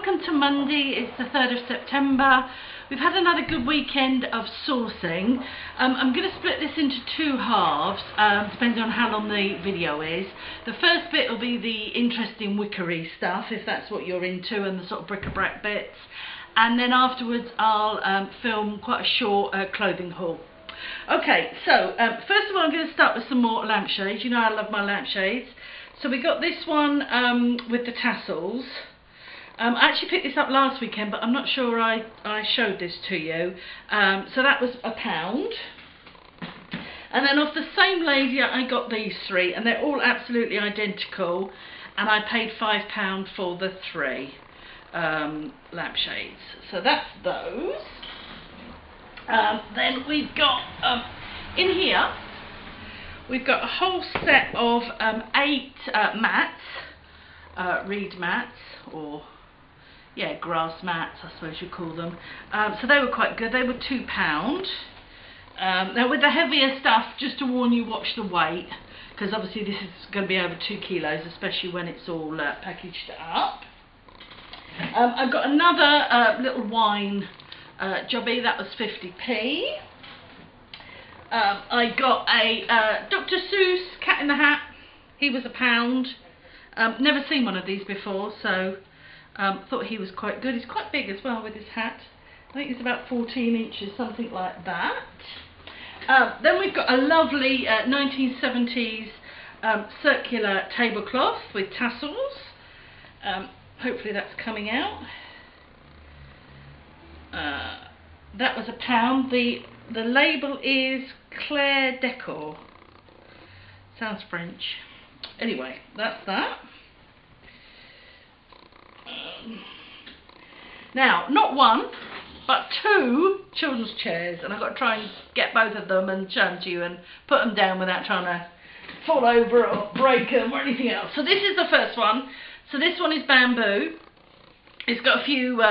welcome to Monday. It's the 3rd of September. We've had another good weekend of sourcing. I'm going to split this into two halves, depending on how long the video is. The first bit will be the interesting wickery stuff, if that's what you're into, and the sort of bric-a-brac bits. And then afterwards I'll film quite a short clothing haul. Okay, so first of all I'm going to start with some more lampshades. You know I love my lampshades. So we got this one with the tassels. I actually picked this up last weekend, but I'm not sure I showed this to you. So that was £1. And then off the same lady I got these three, and they're all absolutely identical, and I paid £5 for the three lampshades. So that's those. Then we've got in here we've got a whole set of 8 mats, reed mats, or yeah, grass mats I suppose you call them. So they were quite good. They were £2. Now with the heavier stuff, just to warn you, watch the weight, because obviously this is going to be over 2 kilos, especially when it's all packaged up. I've got another little wine jobby, that was 50p. I got a Dr. Seuss cat in the hat. He was £1. Never seen one of these before, so thought he was quite good. He's quite big as well with his hat. I think it's about 14 inches, something like that. Then we've got a lovely 1970s circular tablecloth with tassels. Hopefully that's coming out. That was £1. The label is Claire Decor. Sounds French. Anyway, that's that. Now, not one, but 2 children's chairs, and I've got to try and get both of them and show them to you and put them down without trying to fall over or break them or anything else. So this is the first one. So this one is bamboo. It's got a few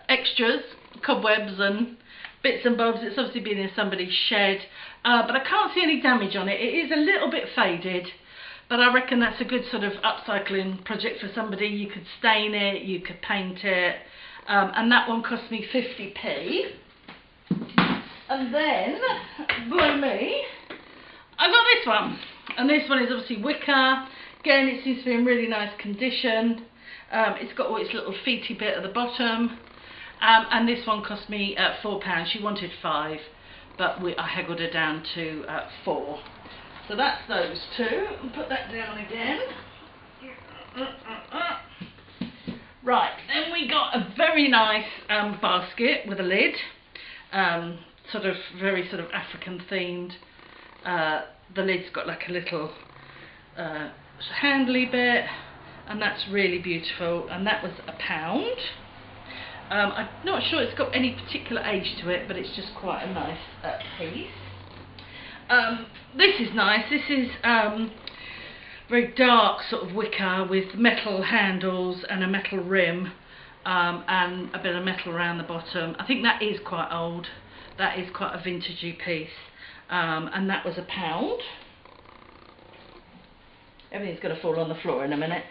extras, cobwebs and bits and bobs. It's obviously been in somebody's shed, but I can't see any damage on it. It is a little bit faded, but I reckon that's a good sort of upcycling project for somebody. You could stain it, you could paint it, and that one cost me 50p. And then, blow me, I got this one, and this one is obviously wicker. Again, it seems to be in really nice condition. It's got all its little feety bit at the bottom. And this one cost me £4. She wanted 5, but I haggled her down to 4. So that's those 2. I'll put that down again. Right, then we got a very nice basket with a lid, very sort of African themed. The lid's got like a little handly bit, and that's really beautiful, and that was £1. I'm not sure it's got any particular age to it, but it's just quite a nice piece. This is nice. This is very dark sort of wicker with metal handles and a metal rim, and a bit of metal around the bottom. I think that is quite old. That is quite a vintagey piece, and that was £1. Everything's going to fall on the floor in a minute.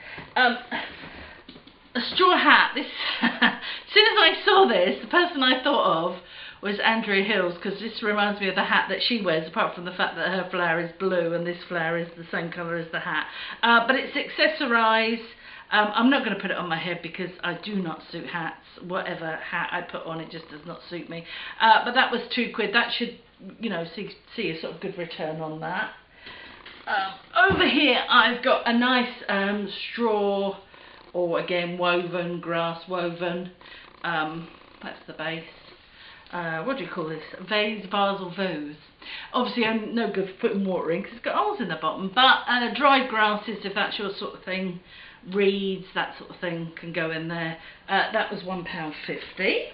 A straw hat. This, as soon as I saw this, the person I thought of was Andrea Hills, because this reminds me of the hat that she wears, apart from the fact that her flower is blue and this flower is the same colour as the hat. But it's accessorised. I'm not going to put it on my head because I do not suit hats. Whatever hat I put on, it just does not suit me. But that was £2. That should, you know, see a sort of good return on that. Over here I've got a nice straw, or again woven, grass woven, that's the base. What do you call this? Vase or vase. Obviously I'm no good for putting water in because it's got holes in the bottom, but dried grasses, if that's your sort of thing, reeds, that sort of thing can go in there. That was £1.50.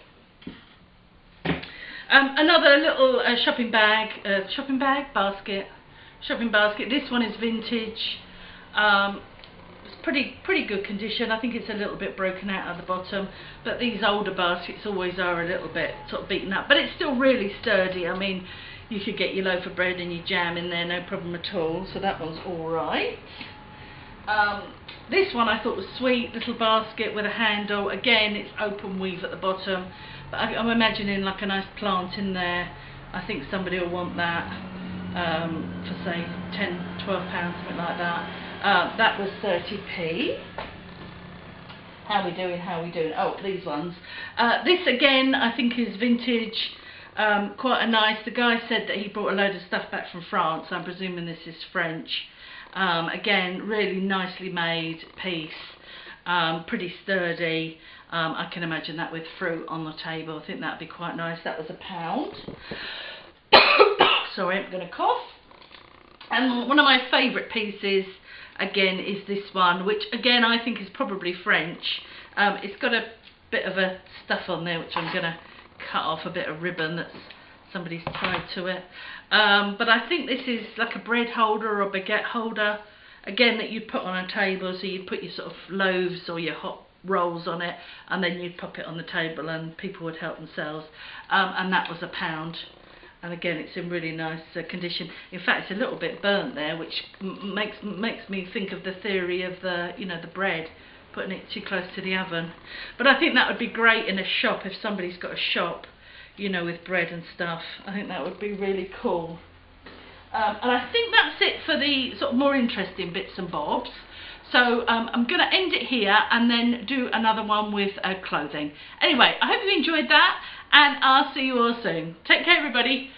Another little shopping basket. This one is vintage. It's pretty good condition. I think it's a little bit broken out at the bottom, but these older baskets always are a little bit sort of beaten up, but it's still really sturdy. I mean, you could get your loaf of bread and your jam in there, no problem at all. So that one's all right. This one I thought was sweet, little basket with a handle. Again, it's open weave at the bottom, but I'm imagining like a nice plant in there. I think somebody will want that for say £10, £12, something like that. That was 30p. How we doing? How we doing? Oh, these ones. This again, I think is vintage. Quite a nice. The guy said that he brought a load of stuff back from France. I'm presuming this is French. Again, really nicely made piece. Pretty sturdy. I can imagine that with fruit on the table. I think that'd be quite nice. That was £1. Sorry, I'm going to cough. And one of my favourite pieces, again, is this one, which again I think is probably French. It's got a bit of a stuff on there, which I'm going to cut off, a bit of ribbon that's somebody's tied to it. But I think this is like a bread holder or baguette holder, again, that you'd put on a table. So you'd put your sort of loaves or your hot rolls on it, and then you'd pop it on the table and people would help themselves. And that was £1. And again, it's in really nice condition. In fact, it's a little bit burnt there, which makes me think of the theory of the, you know, the bread, putting it too close to the oven. But I think that would be great in a shop, if somebody's got a shop, you know, with bread and stuff. I think that would be really cool. And I think that's it for the sort of more interesting bits and bobs. So I'm going to end it here and then do another one with clothing. Anyway, I hope you enjoyed that, and I'll see you all soon. Take care, everybody.